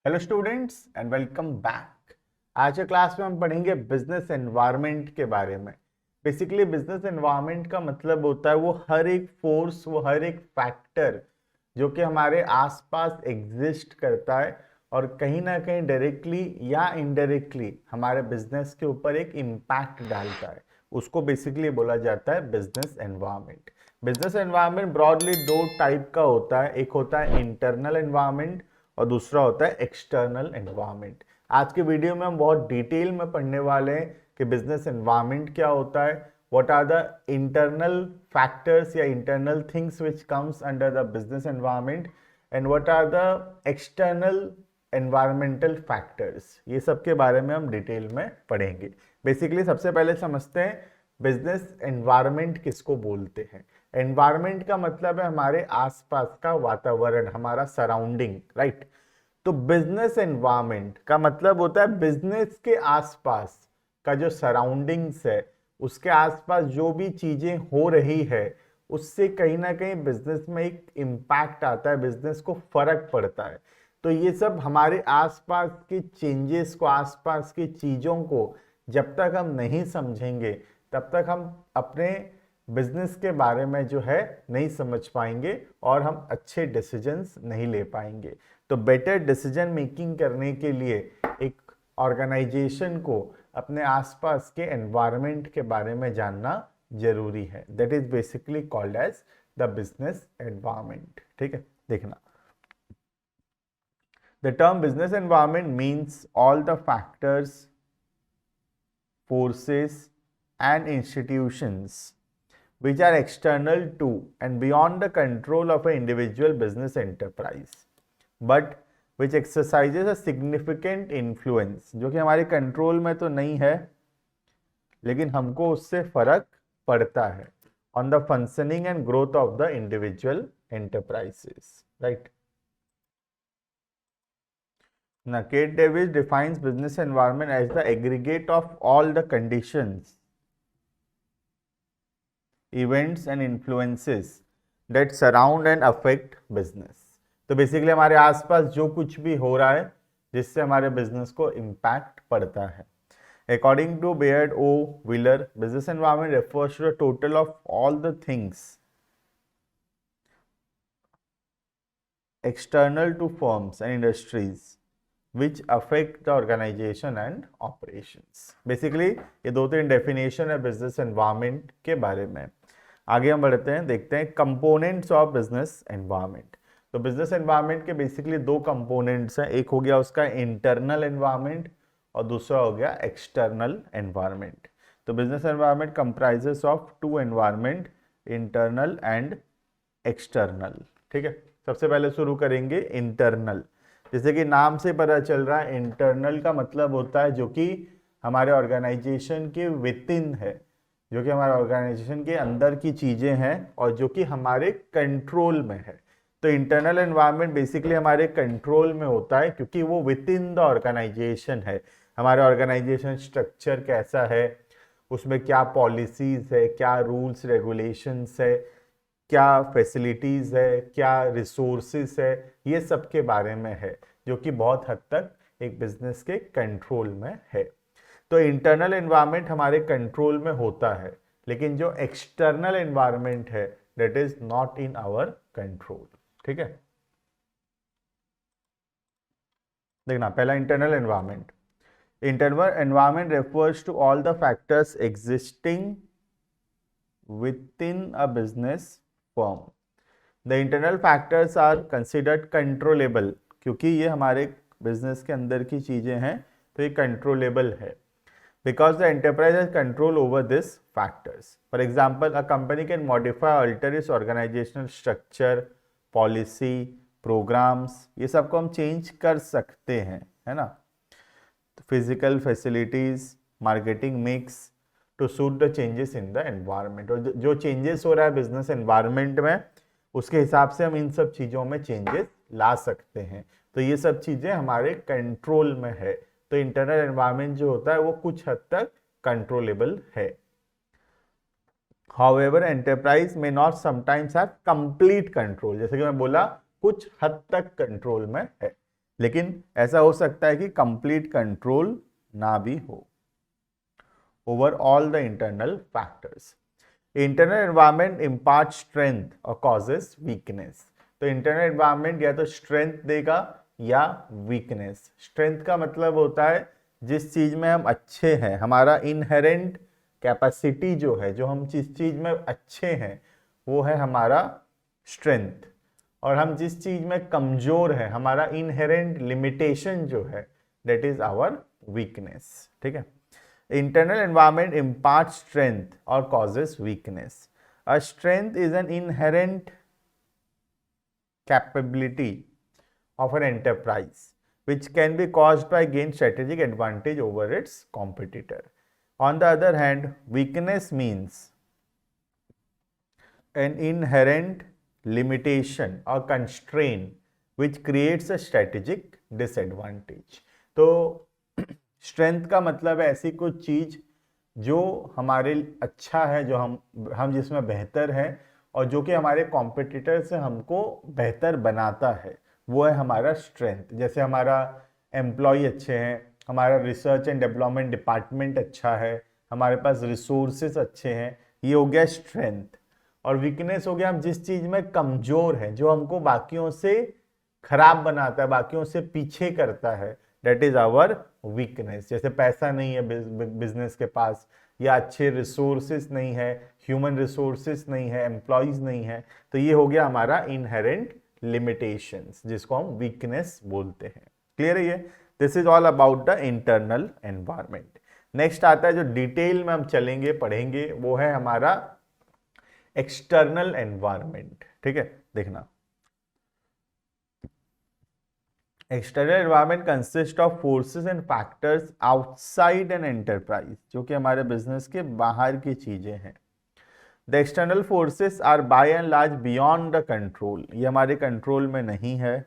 Hello students and welcome back. आज के class में हम पढ़ेंगे बिजनेस एनवायरनमेंट के बारे में। बेसिकली बिजनेस एनवायरनमेंट का मतलब होता है वो हर एक फोर्स, वो हर एक फैक्टर जो कि हमारे आसपास एग्जिस्ट करता है और कहीं ना कहीं डायरेक्टली या इनडायरेक्टली हमारे बिजनेस के ऊपर एक इम्पैक्ट डालता है, उसको बेसिकली बोला जाता है business environment. Business environment broadly दो टाइप का होता है, एक होता है इंटरनल एनवायरनमेंट और दूसरा होता है एक्सटर्नल एनवायरनमेंट। आज के वीडियो में हम बहुत डिटेल में पढ़ने वाले हैं कि बिजनेस एनवायरनमेंट क्या होता है, what are the internal factors या internal things which comes under the business environment and what are the external environmental factors. ये सब के बारे में हम डिटेल में पढ़ेंगे। बेसिकली सबसे पहले समझते हैं बिजनेस एनवायरनमेंट किसको बोलते हैं। एनवायरनमेंट का मतलब है हमारे आसपास का वातावरण, हमारा सराउंडिंग, राइट। तो बिजनेस एनवायरनमेंट का मतलब होता है बिजनेस के आसपास का जो सराउंडिंग्स है, उसके आसपास जो भी चीजें हो रही है उससे कहीं ना कहीं बिजनेस में एक इम्पैक्ट आता है, बिजनेस को फर्क पड़ता है। तो ये सब हमारे आसपास के चेंजेस को, आसपास की चीजों को जब तक हम नहीं समझेंगे तब तक हम अपने बिजनेस के बारे में जो है नहीं समझ पाएंगे और हम अच्छे डिसीजंस नहीं ले पाएंगे। तो बेटर डिसीजन मेकिंग करने के लिए एक ऑर्गेनाइजेशन को अपने आसपास के एनवायरनमेंट के बारे में जानना जरूरी है। That is basically called as the business environment. ठीक है, देखना। The term business environment means all the factors, forces and institutions which are external to and beyond the control of an individual business enterprise but which exercises a significant influence, जो कि हमारे control में तो नहीं है लेकिन हमको उससे फर्क पड़ता है, on the functioning and growth of the individual enterprises, right? Now, Kate Davis defines business environment as the aggregate of all the conditions, events and influences that surround and affect business। तो basically हमारे आसपास जो कुछ भी हो रहा है जिससे हमारे बिजनेस को इम्पैक्ट पड़ता है। According to Baird O. Wheeler, business environment refers to the total of all the things external to firms and industries which affect the organization and operations। Basically ये दो तीन डेफिनेशन है बिजनेस एनवायरनमेंट के बारे में। आगे हम बढ़ते हैं, देखते हैं कंपोनेंट्स ऑफ बिजनेस एनवायरनमेंट। तो बिजनेस एनवायरनमेंट के बेसिकली दो कंपोनेंट्स हैं, एक हो गया उसका इंटरनल एनवायरनमेंट और दूसरा हो गया एक्सटर्नल एनवायरनमेंट। तो business environment comprises of two environment, internal and external. ठीक है, सबसे पहले शुरू करेंगे इंटरनल। जैसे कि नाम से पता चल रहा है, इंटरनल का मतलब होता है जो कि हमारे ऑर्गेनाइजेशन के विद इन है, जो कि हमारे ऑर्गेनाइजेशन के अंदर की चीजें हैं और जो कि हमारे कंट्रोल में है। तो इंटरनल एनवायरनमेंट बेसिकली हमारे कंट्रोल में होता है क्योंकि वो विद इन द ऑर्गेनाइजेशन है। हमारे ऑर्गेनाइजेशन स्ट्रक्चर कैसा है, उसमें क्या पॉलिसीज है, क्या रूल्स रेगुलेशंस है, क्या फैसिलिटीज है, क्या रिसोर्सेस है, ये सब के बारे में है जो कि बहुत हद तक एक बिजनेस के कंट्रोल में है। तो इंटरनल एनवायरनमेंट हमारे कंट्रोल में होता है, लेकिन जो एक्सटर्नल एनवायरनमेंट है that is not in our control. ठीक है, देखना पहला internal environment. Internal environment refers to all the factors existing within a business firm। The internal factors are considered controllable, क्योंकि ये हमारे बिजनेस के अंदर की चीजें हैं तो ये कंट्रोलेबल है, because the enterprise has control over these factors। For example, a company can modify or alter its organizational structure, policy, programs, ये सबको हम चेंज कर सकते हैं, है ना। Physical facilities, marketing mix to suit the changes in the environment. और जो चेंजेस हो रहा है बिजनेस एनवायरनमेंट में उसके हिसाब से हम इन सब चीजों में चेंजेस ला सकते हैं। तो ये सब चीजें हमारे कंट्रोल में है। तो इंटरनल एनवायरनमेंट जो होता है वो कुछ हद तक कंट्रोलेबल है। However, enterprise may not sometimes have complete control। जैसे कि मैं बोला कुछ हद तक कंट्रोल में है, लेकिन ऐसा हो सकता है कि कंप्लीट कंट्रोल ना भी हो over all the internal factors. Internal environment impart strength और कॉजेस वीकनेस। तो इंटरनल एनवायरनमेंट या तो स्ट्रेंथ देगा या वीकनेस। स्ट्रेंथ का मतलब होता है जिस चीज में हम अच्छे हैं, हमारा इनहेरेंट कैपेसिटी जो है, जो हम जिस चीज में अच्छे हैं वो है हमारा स्ट्रेंथ। और हम जिस चीज में कमजोर है, हमारा इनहेरेंट लिमिटेशन जो है, दैट इज आवर वीकनेस। ठीक है। Internal environment imparts strength or causes weakness. A strength is an inherent capability of an enterprise which can be caused by gain strategic advantage over its competitor. On the other hand, weakness means an inherent limitation or constraint which creates a strategic disadvantage. तो strength का मतलब है ऐसी कुछ चीज जो हमारे अच्छा है, जो हम जिसमें बेहतर है और जो कि हमारे कॉम्पिटिटर से हमको बेहतर बनाता है, वो है हमारा स्ट्रेंथ। जैसे हमारा एम्प्लॉय अच्छे हैं, हमारा रिसर्च एंड डेवलपमेंट डिपार्टमेंट अच्छा है, हमारे पास रिसोर्सेस अच्छे हैं, ये हो गया स्ट्रेंथ। और वीकनेस हो गया हम जिस चीज में कमजोर है, जो हमको बाकियों से खराब बनाता है, बाकियों से पीछे करता है, दैट इज आवर वीकनेस। जैसे पैसा नहीं है बिजनेस के पास, या अच्छे रिसोर्सेस नहीं है, ह्यूमन रिसोर्सेस नहीं है, एम्प्लॉयज नहीं है, तो ये हो गया हमारा इनहेरेंट लिमिटेशंस, जिसको हम वीकनेस बोलते हैं। क्लियर है ये? This is all about the internal environment. Next आता है जो डिटेल में हम चलेंगे, पढ़ेंगे, वो है हमारा एक्सटर्नल एनवायरनमेंट। ठीक है, देखना। External environment consist of forces and factors outside an enterprise, जो कि हमारे बिजनेस के बाहर की चीजें हैं। The external forces are by and large beyond the control, ये हमारे कंट्रोल में नहीं है,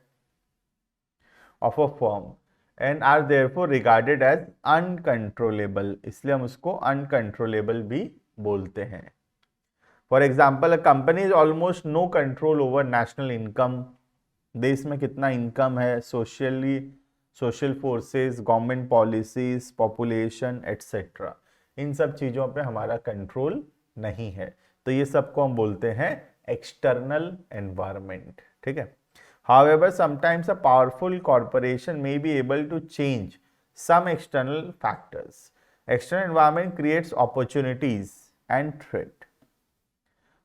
of a firm, and are therefore regarded as uncontrollable, इसलिए हम उसको अनकंट्रोलेबल भी बोलते हैं। For example, a company is almost no control over national income, देश में कितना इनकम है, social forces, government policies, population etcetera, इन सब चीज़ों पे हमारा कंट्रोल नहीं है, तो ये सबको हम बोलते हैं एक्सटर्नल एनवायरनमेंट। ठीक है। However, sometimes a powerful corporation may be able to change some external factors. External environment creates opportunities and threat.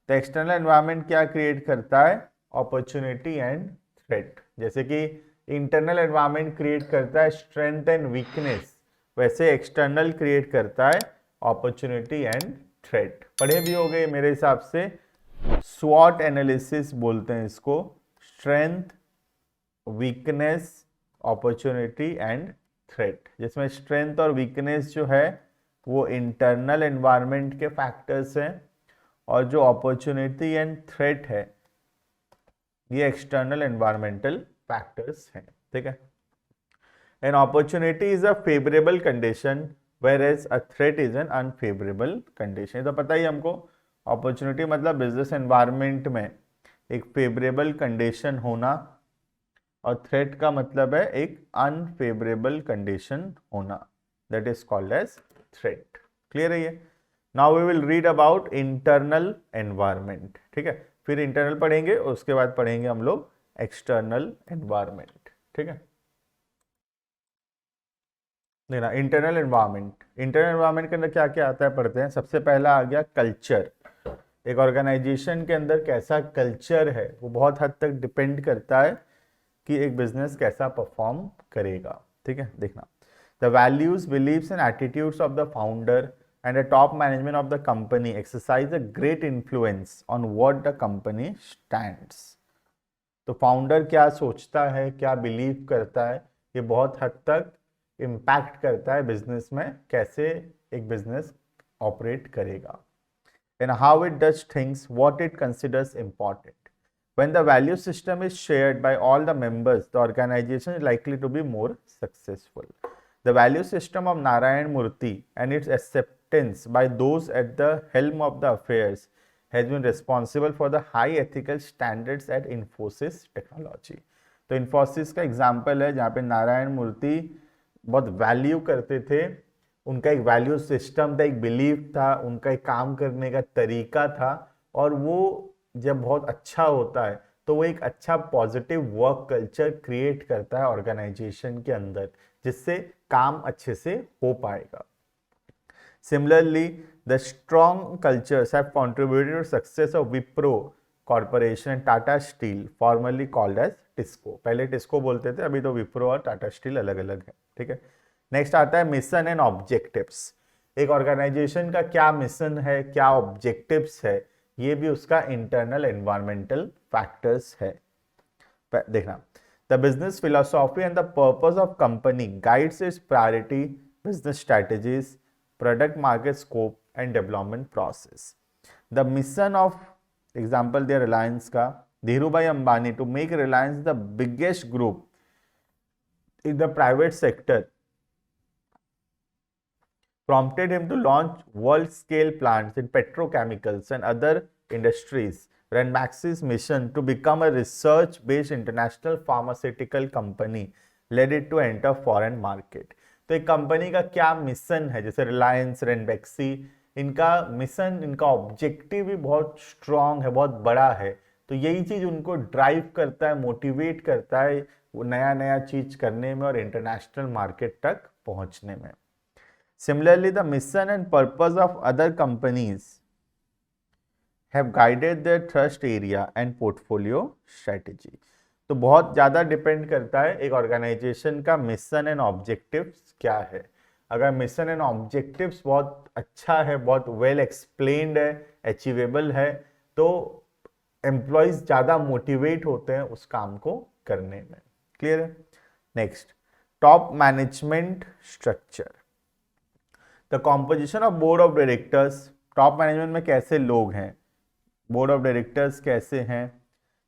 तो एक्सटर्नल एनवायरनमेंट क्या क्रिएट करता है? Opportunity and threat. जैसे कि इंटरनल एनवायरनमेंट क्रिएट करता है स्ट्रेंथ एंड वीकनेस, वैसे external create करता है अपॉर्चुनिटी एंड थ्रेट। पढ़े भी हो गए मेरे हिसाब से, स्वॉट एनालिसिस बोलते हैं इसको, strength, weakness, opportunity and threat, जिसमें स्ट्रेंथ और वीकनेस जो है वो इंटरनल एनवायरनमेंट के फैक्टर्स हैं, और जो अपॉर्चुनिटी एंड थ्रेट है ये एक्सटर्नल एनवायरमेंटल फैक्टर्स हैं। ठीक है। An opportunity is a favourable condition whereas a threat is an unfavourable condition. तो पता ही हमको, अपॉर्चुनिटी मतलब बिजनेस एनवायरनमेंट में एक फेवरेबल कंडीशन होना, और थ्रेट का मतलब है एक अनफेवरेबल कंडीशन होना, that is called as threat. Clear है ये? Now we will read about internal environment. ठीक है, फिर इंटरनल पढ़ेंगे, उसके बाद पढ़ेंगे हम लोग एक्सटर्नल एनवायरनमेंट। ठीक है। देखना, इंटरनल एनवायरनमेंट, इंटरनल एनवायरनमेंट के अंदर क्या क्या आता है पढ़ते हैं। सबसे पहला आ गया कल्चर। एक ऑर्गेनाइजेशन के अंदर कैसा कल्चर है वो बहुत हद तक डिपेंड करता है कि एक बिजनेस कैसा परफॉर्म करेगा। ठीक है, देखना, the values, beliefs and attitudes of the founder and the top management of the company exercise a great influence on what the company stands. तो फाउंडर क्या सोचता है, क्या बिलीव करता है, ये बहुत हद तक इम्पैक्ट करता है बिजनेस में कैसे एक बिजनेस ऑपरेट करेगा, and how it does things, what it considers important. When the value system is shared by all the members, the organization is likely to be more successful. The value system of Narayan Murthy and its acceptance by those at the helm of the affairs has been responsible for the high ethical standards at Infosys Technology. तो इन्फोसिस का example है जहाँ पे नारायण मूर्ति बहुत value करते थे, उनका एक वैल्यू सिस्टम था, एक बिलीफ था, उनका एक काम करने का तरीका था, और वो जब बहुत अच्छा होता है तो वो एक अच्छा पॉजिटिव वर्क कल्चर क्रिएट करता है ऑर्गेनाइजेशन के अंदर, जिससे काम अच्छे से हो पाएगा। Similarly, the strong cultures have contributed to success of Wipro Corporation and Tata Steel, formerly called as TISCO। पहले TISCO बोलते थे, अभी तो विप्रो और टाटा स्टील अलग अलग है, ठीक है। नेक्स्ट आता है मिशन एंड ऑब्जेक्टिव्स। एक ऑर्गेनाइजेशन का क्या मिशन है, क्या ऑब्जेक्टिव्स है, ये भी उसका इंटरनल एनवायरमेंटल फैक्टर्स है। देखना, the business philosophy and the purpose of company guides it's priority, business strategies, product market scope and development process. The mission of example their Reliance का Dhirubhai Ambani to make Reliance the biggest group in the private sector prompted him to launch world scale plants in petrochemicals and other industries. Renmax's mission to become a research based international pharmaceutical company led it to enter foreign market। तो एक company का क्या mission है, जैसे रिलायंस, रेनबैक्सी, इनका mission, इनका objective भी बहुत स्ट्रांग है, बहुत बड़ा है, तो यही चीज उनको ड्राइव करता है, मोटिवेट करता है वो नया नया चीज करने में और इंटरनेशनल मार्केट तक पहुंचने में। Similarly the mission and purpose of other companies have guided their thrust area and portfolio strategy. तो बहुत ज़्यादा डिपेंड करता है एक ऑर्गेनाइजेशन का मिशन एंड ऑब्जेक्टिव्स क्या है। अगर मिशन एंड ऑब्जेक्टिव्स बहुत अच्छा है, बहुत वेल एक्सप्लेन्ड है, अचीवेबल है, तो एम्प्लॉयज ज़्यादा मोटिवेट होते हैं उस काम को करने में। क्लियर है? Next, top management structure. The composition of board of directors. Top management में कैसे लोग हैं, बोर्ड ऑफ डायरेक्टर्स कैसे हैं,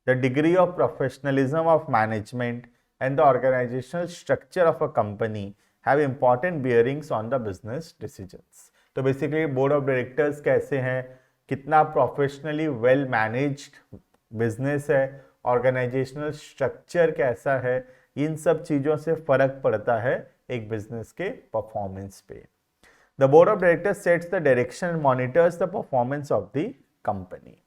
the degree of professionalism of management and the organizational structure of a company have important bearings on the business decisions। तो basically board of directors कैसे हैं, कितना प्रोफेशनली वेल मैनेज्ड बिजनेस है, organisational structure कैसा है, इन सब चीजों से फर्क पड़ता है एक बिजनेस के परफॉर्मेंस पे। The board of directors sets the direction and monitors the performance of the company.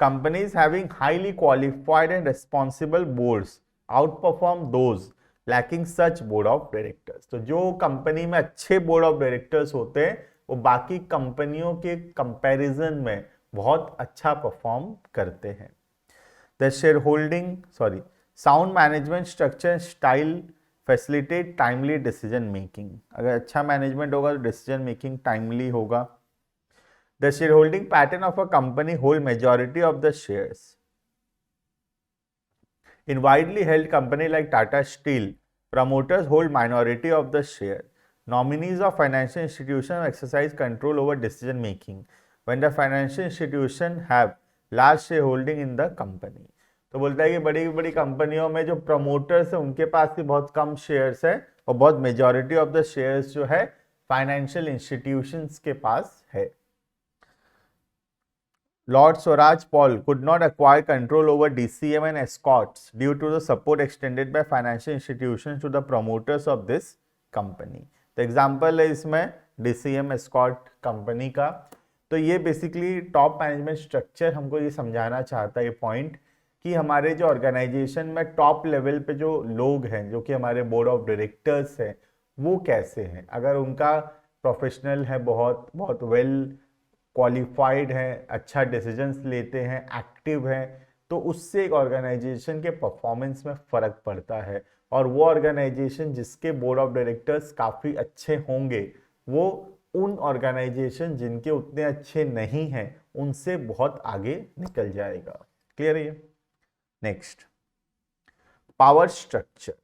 Companies having highly qualified and responsible boards outperform those lacking such board of directors। तो जो कंपनी में अच्छे board of directors होते हैं वो बाकी कंपनियों के कंपैरिजन में बहुत अच्छा परफॉर्म करते हैं। The share holding sound management structure and style facilitate timely decision making. अगर अच्छा मैनेजमेंट होगा तो डिसीजन मेकिंग टाइमली होगा। The shareholding pattern of a company hold majority of the shares. In widely held company like Tata Steel, promoters hold minority of the share. Nominees of financial institutions exercise control over decision making when the financial institution have large shareholding in the company। तो बोलता है कि बड़ी बड़ी कंपनियों में जो promoters है उनके पास भी बहुत कम शेयर्स है और बहुत मेजॉरिटी ऑफ द शेयर्स जो है फाइनेंशियल इंस्टीट्यूशंस के पास है। Lord Swaraj Paul could not acquire control over DCM and Escorts due to the support extended by financial institutions to the promoters of this company। तो example है इसमें DCM Escort company का। तो ये basically top management structure हमको ये समझाना चाहता है ये पॉइंट कि हमारे जो ऑर्गेनाइजेशन में टॉप लेवल पे जो लोग हैं, जो कि हमारे बोर्ड ऑफ डायरेक्टर्स हैं, वो कैसे हैं। अगर उनका प्रोफेशनल है, बहुत बहुत वेल क्वालिफाइड हैं, अच्छा डिसीजंस लेते हैं, एक्टिव हैं, तो उससे एक ऑर्गेनाइजेशन के परफॉर्मेंस में फर्क पड़ता है। और वो ऑर्गेनाइजेशन जिसके बोर्ड ऑफ डायरेक्टर्स काफ़ी अच्छे होंगे, वो उन ऑर्गेनाइजेशन जिनके उतने अच्छे नहीं हैं उनसे बहुत आगे निकल जाएगा। क्लियर है ये? Next, power structure.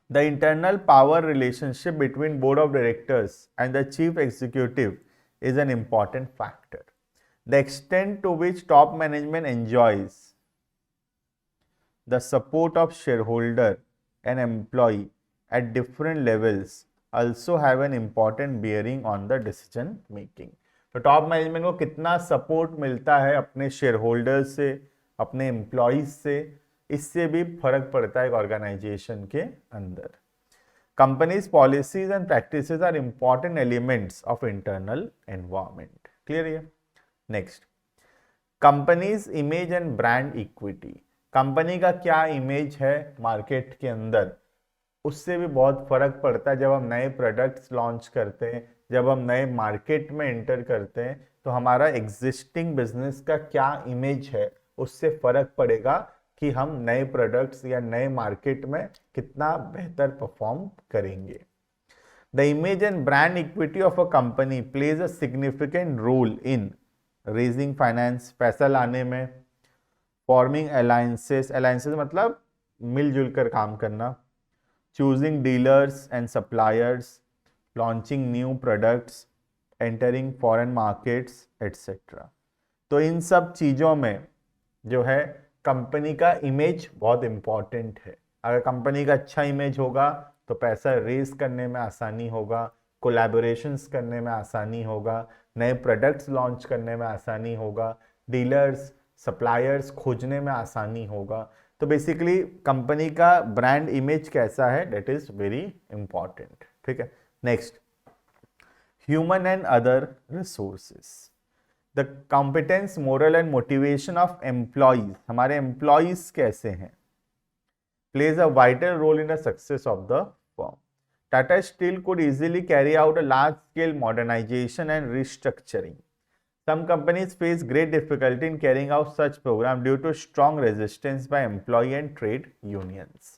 The internal power relationship between board of directors and the chief executive is an important factor. The extent to which top management enjoys the support of shareholder and employee at different levels also have an important bearing on the decision making। तो top management को कितना support मिलता है अपने share holders से, अपने employees से, इससे भी फर्क पड़ता है एक ऑर्गेनाइजेशन के अंदर। Companies policies and practices are important elements of internal environment. Clear है? Next, companies image and brand equity. Company का क्या इमेज है मार्केट के अंदर, उससे भी बहुत फर्क पड़ता है। जब हम नए प्रोडक्ट्स लॉन्च करते हैं, जब हम नए मार्केट में एंटर करते हैं, तो हमारा एग्जिस्टिंग बिजनेस का क्या इमेज है उससे फर्क पड़ेगा कि हम नए प्रोडक्ट्स या नए मार्केट में कितना बेहतर परफॉर्म करेंगे। The image and brand equity of a company plays a significant role in raising finance, पैसा लाने में, फॉर्मिंग अलायंसेस, अलायंसेस मतलब मिलजुल कर काम करना, choosing dealers and suppliers, launching new products, entering foreign markets etcetera. तो इन सब चीज़ों में जो है कंपनी का इमेज बहुत इंपॉर्टेंट है। अगर कंपनी का अच्छा इमेज होगा तो पैसा रेज करने में आसानी होगा, कोलैबोरेशंस करने में आसानी होगा, नए प्रोडक्ट्स लॉन्च करने में आसानी होगा, डीलर्स सप्लायर्स खोजने में आसानी होगा। तो बेसिकली कंपनी का ब्रांड इमेज कैसा है, दैट इज वेरी इंपॉर्टेंट। ठीक है? Next, human and other resources. The competence, moral and motivation of employees, हमारे एम्प्लॉयज कैसे हैं, plays a vital role in the success of the firm. Tata Steel could easily carry out a large-scale modernization and restructuring. Some companies face great difficulty in carrying out such program due to strong resistance by employee and trade unions.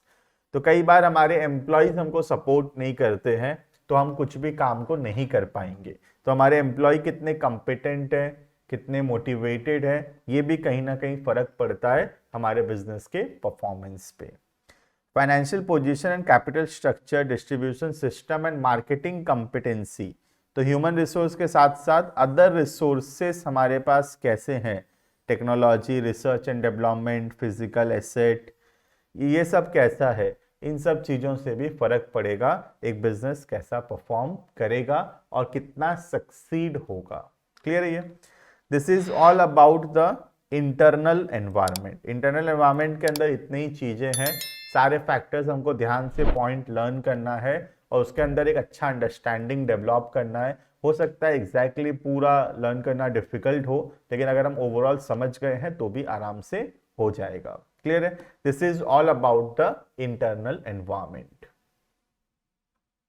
तो कई बार हमारे employees हमको support नहीं करते हैं, तो हम कुछ भी काम को नहीं कर पाएंगे। तो हमारे एम्प्लॉय कितने कॉम्पिटेंट हैं, कितने मोटिवेटेड हैं, ये भी कहीं ना कहीं फर्क पड़ता है हमारे बिजनेस के परफॉर्मेंस पे। Financial position and capital structure, distribution system and marketing competency. तो ह्यूमन रिसोर्स के साथ साथ अदर रिसोर्सेस हमारे पास कैसे हैं, technology, research and development, physical asset, ये सब कैसा है, इन सब चीज़ों से भी फर्क पड़ेगा एक बिजनेस कैसा परफॉर्म करेगा और कितना सक्सीड होगा। क्लियर है ये? This is all about the internal environment. Internal environment के अंदर इतनी ही चीज़ें हैं, सारे फैक्टर्स हमको ध्यान से पॉइंट लर्न करना है और उसके अंदर एक अच्छा अंडरस्टैंडिंग डेवलप करना है। हो सकता है एग्जैक्टली पूरा लर्न करना डिफिकल्ट हो, लेकिन अगर हम ओवरऑल समझ गए हैं तो भी आराम से हो जाएगा। क्लियर है? This is all about the internal environment.